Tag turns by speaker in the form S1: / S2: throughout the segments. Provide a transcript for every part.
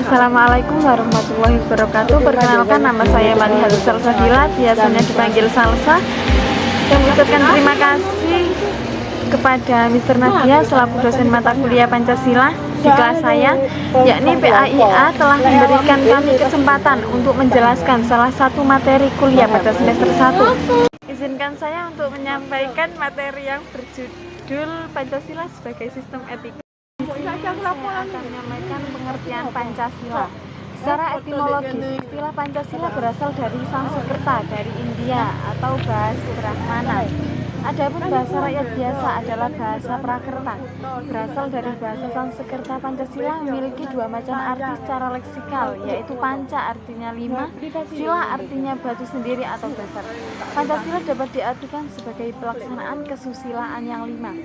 S1: Assalamualaikum warahmatullahi wabarakatuh. Perkenalkan, nama saya Malihat Salsabila, biasanya dipanggil Salsa. Yang mengucapkan terima kasih kepada Mr. Nadia selaku dosen mata kuliah Pancasila di kelas saya, yakni PAIA, telah memberikan kami kesempatan untuk menjelaskan salah satu materi kuliah pada semester 1. Izinkan saya untuk menyampaikan materi yang berjudul Pancasila sebagai sistem etika. Saya akan menyampaikan pengertian Pancasila. Secara etimologis, istilah Pancasila berasal dari Sanskerta, dari India atau bahasa Brahmana. Adapun bahasa rakyat biasa adalah bahasa Prakerta. Berasal dari bahasa Sanskerta, Pancasila memiliki dua macam arti secara leksikal, yaitu panca artinya 5, sila artinya batu sendiri atau dasar. Pancasila dapat diartikan sebagai pelaksanaan kesusilaan yang 5.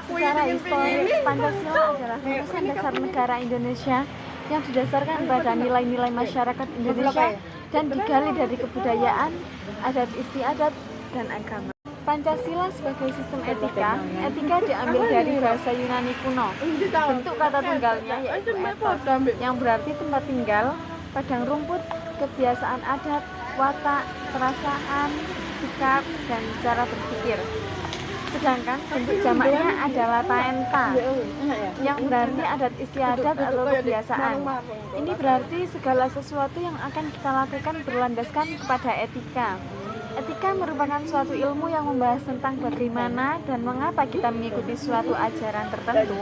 S1: Secara historis, Pancasila adalah rumusan dasar negara Indonesia yang didasarkan pada nilai-nilai masyarakat Indonesia dan digali dari kebudayaan, adat istiadat, dan agama. Pancasila sebagai sistem etika, etika diambil dari bahasa Yunani kuno. Bentuk kata tunggalnya yaitu ethos, yang berarti tempat tinggal, padang rumput, kebiasaan adat, watak, perasaan, sikap, dan cara berpikir. Sedangkan bentuk jamaknya adalah taenta, yang berarti adat istiadat atau kebiasaan. Ini berarti segala sesuatu yang akan kita lakukan berlandaskan kepada etika. Etika merupakan suatu ilmu yang membahas tentang bagaimana dan mengapa kita mengikuti suatu ajaran tertentu.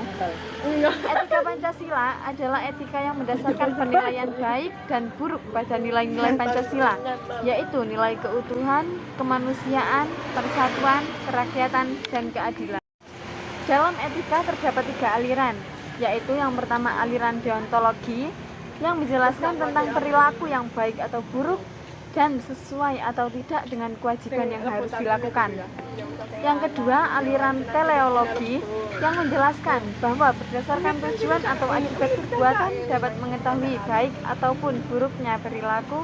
S1: Etika Pancasila adalah etika yang mendasarkan penilaian baik dan buruk pada nilai-nilai Pancasila, yaitu nilai keutuhan, kemanusiaan, persatuan, kerakyatan, dan keadilan. Dalam etika terdapat 3 aliran, yaitu yang pertama aliran deontologi, yang menjelaskan tentang perilaku yang baik atau buruk, dan sesuai atau tidak dengan kewajiban yang harus dilakukan. Yang kedua, aliran teleologi, yang menjelaskan bahwa berdasarkan tujuan atau akibat perbuatan dapat mengetahui baik ataupun buruknya perilaku.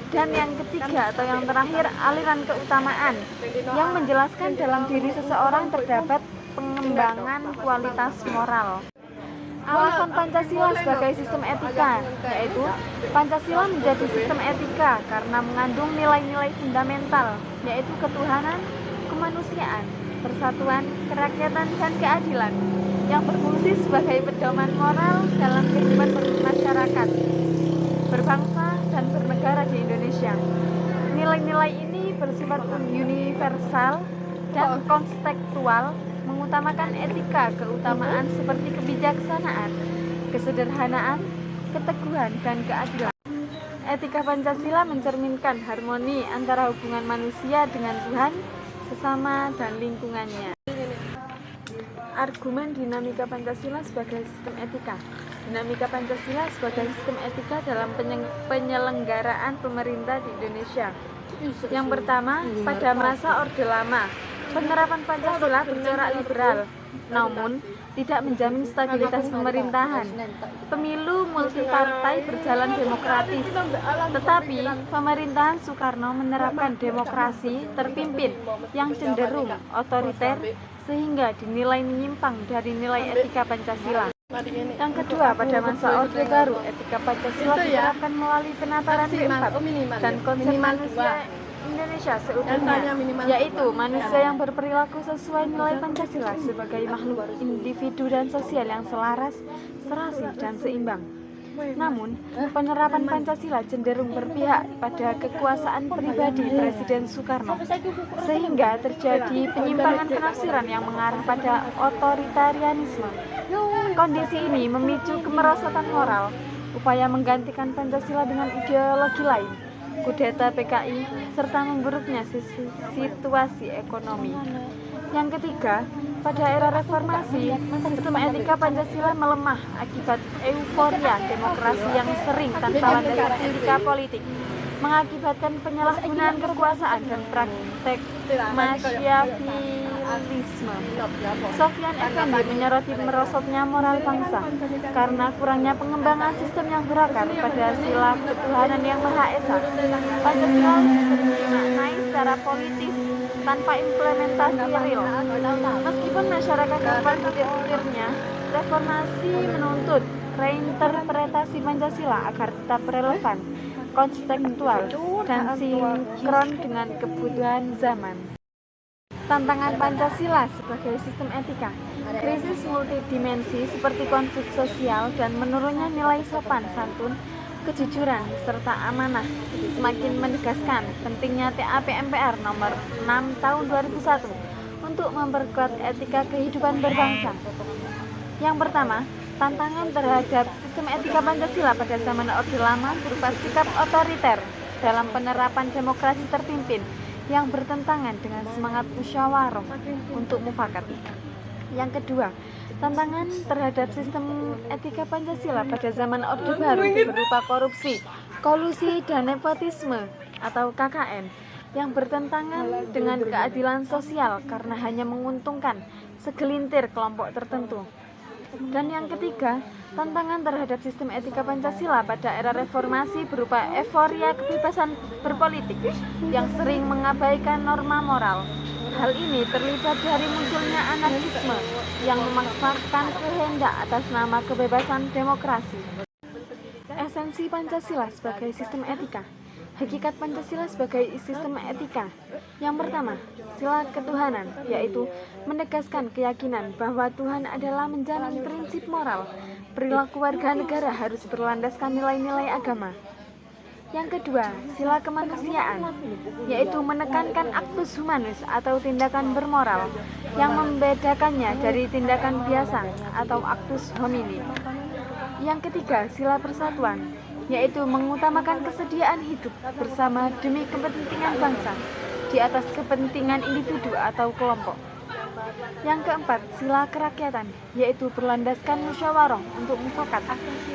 S1: Dan yang ketiga atau yang terakhir, aliran keutamaan, yang menjelaskan dalam diri seseorang terdapat pengembangan kualitas moral. Alasan Pancasila sebagai sistem etika, yaitu Pancasila menjadi sistem etika karena mengandung nilai-nilai fundamental, yaitu ketuhanan, kemanusiaan, persatuan, kerakyatan, dan keadilan, yang berfungsi sebagai pedoman moral dalam kehidupan masyarakat, berbangsa, dan bernegara di Indonesia. Nilai-nilai ini bersifat universal dan kontekstual, mengutamakan etika keutamaan seperti kebijaksanaan, kesederhanaan, keteguhan, dan keadilan. Etika Pancasila mencerminkan harmoni antara hubungan manusia dengan Tuhan, sesama, dan lingkungannya. Argumen dinamika Pancasila sebagai sistem etika. Dinamika Pancasila sebagai sistem etika dalam penyelenggaraan pemerintah di Indonesia. Yang pertama, pada masa Orde Lama, penerapan Pancasila bercorak liberal, namun tidak menjamin stabilitas pemerintahan. Pemilu multipartai berjalan demokratis, tetapi pemerintahan Soekarno menerapkan demokrasi terpimpin yang cenderung otoriter sehingga dinilai menyimpang dari nilai etika Pancasila. Yang kedua, pada masa Orde Baru, etika Pancasila diterapkan melalui penataran keempat dan konsep manusia Indonesia seutuhnya, yaitu manusia yang berperilaku sesuai nilai Pancasila sebagai makhluk individu dan sosial yang selaras, serasi, dan seimbang. Namun, penerapan Pancasila cenderung berpihak pada kekuasaan pribadi Presiden Soekarno, sehingga terjadi penyimpangan penafsiran yang mengarah pada otoritarianisme. Kondisi ini memicu kemerosotan moral, upaya menggantikan Pancasila dengan ideologi lain, kudeta PKI, serta memburuknya situasi ekonomi. Yang ketiga, pada era reformasi, sistem etika Pancasila melemah akibat euforia demokrasi yang sering tanpa landasan etika politik, mengakibatkan penyalahgunaan kekuasaan dan praktek Machiavellisme. Sofyan Effendi menyoroti merosotnya moral bangsa karena kurangnya pengembangan sistem yang berakar pada sila ketuhanan yang Maha Esa. Pancasila bisa dimaknai secara politis tanpa implementasi real. Meskipun masyarakat dapat butir-butirnya, reformasi menuntut reinterpretasi Pancasila agar tetap relevan, kontekstual, dan sinkron dengan kebutuhan zaman. Tantangan Pancasila sebagai sistem etika. Krisis multidimensi seperti konflik sosial dan menurunnya nilai sopan santun, kejujuran, serta amanah semakin menegaskan pentingnya TAP MPR nomor 6 tahun 2001 untuk memperkuat etika kehidupan berbangsa. Yang pertama, tantangan terhadap sistem etika Pancasila pada zaman Orde Lama berupa sikap otoriter dalam penerapan demokrasi terpimpin yang bertentangan dengan semangat musyawarah untuk mufakat. Yang kedua, tantangan terhadap sistem etika Pancasila pada zaman Orde Baru berupa korupsi, kolusi, dan nepotisme atau KKN yang bertentangan dengan keadilan sosial karena hanya menguntungkan segelintir kelompok tertentu. Dan yang ketiga, tantangan terhadap sistem etika Pancasila pada era reformasi berupa euforia kebebasan berpolitik yang sering mengabaikan norma moral. Hal ini terlibat dari munculnya anarkisme yang memaksakan kehendak atas nama kebebasan demokrasi. Esensi Pancasila sebagai sistem etika. Hakikat Pancasila sebagai sistem etika. Yang pertama, sila ketuhanan, yaitu menegaskan keyakinan bahwa Tuhan adalah menjamin prinsip moral. Perilaku warga negara harus berlandaskan nilai-nilai agama. Yang kedua, sila kemanusiaan, yaitu menekankan actus humanus atau tindakan bermoral yang membedakannya dari tindakan biasa atau actus homini. Yang ketiga, sila persatuan, yaitu mengutamakan kesediaan hidup bersama demi kepentingan bangsa di atas kepentingan individu atau kelompok. Yang keempat, sila kerakyatan, yaitu berlandaskan musyawarah untuk mufakat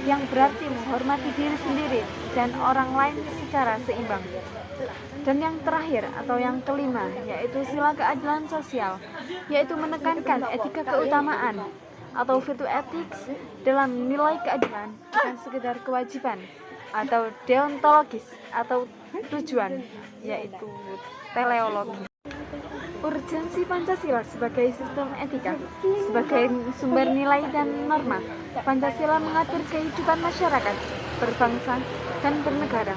S1: yang berarti menghormati diri sendiri dan orang lain secara seimbang. Dan yang terakhir atau yang kelima, yaitu sila keadilan sosial, yaitu menekankan etika keutamaan atau virtue ethics dalam nilai keadilan bukan sekedar kewajiban atau deontologis atau tujuan, yaitu teleologi. Urgensi Pancasila sebagai sistem etika, sebagai sumber nilai dan norma. Pancasila mengatur kehidupan masyarakat, berbangsa, dan bernegara.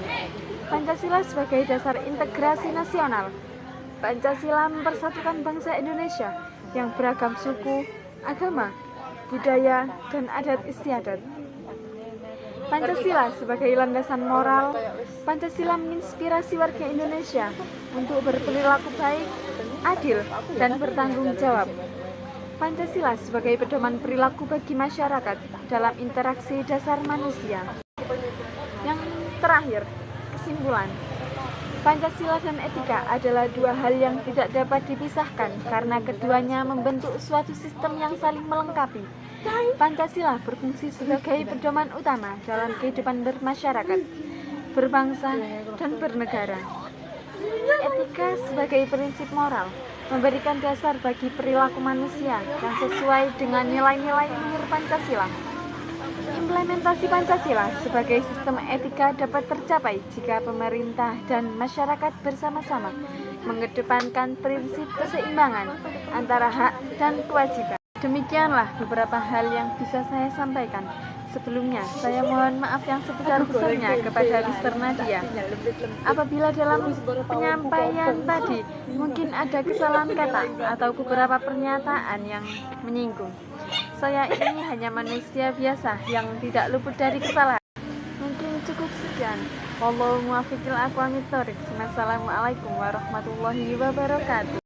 S1: Pancasila sebagai dasar integrasi nasional. Pancasila mempersatukan bangsa Indonesia yang beragam suku, agama, budaya, dan adat istiadat. Pancasila sebagai landasan moral. Pancasila menginspirasi warga Indonesia untuk berperilaku baik, adil, dan bertanggung jawab. Pancasila sebagai pedoman perilaku bagi masyarakat dalam interaksi dasar manusia. Yang terakhir, kesimpulan. Pancasila dan etika adalah dua hal yang tidak dapat dipisahkan karena keduanya membentuk suatu sistem yang saling melengkapi. Pancasila berfungsi sebagai pedoman utama dalam kehidupan bermasyarakat, berbangsa, dan bernegara. Etika sebagai prinsip moral memberikan dasar bagi perilaku manusia yang sesuai dengan nilai-nilai luhur Pancasila. Implementasi Pancasila sebagai sistem etika dapat tercapai jika pemerintah dan masyarakat bersama-sama mengedepankan prinsip keseimbangan antara hak dan kewajiban. Demikianlah beberapa hal yang bisa saya sampaikan. Sebelumnya, saya mohon maaf yang sebesar-besarnya kepada Mr. Nadia. Apabila dalam penyampaian tadi mungkin ada kesalahan kata atau beberapa pernyataan yang menyinggung. Saya ini hanya manusia biasa yang tidak luput dari kesalahan. Mungkin cukup sekian. Wallahu muwaffiq ila aqwamit thoriq. Wassalamualaikum warahmatullahi wabarakatuh.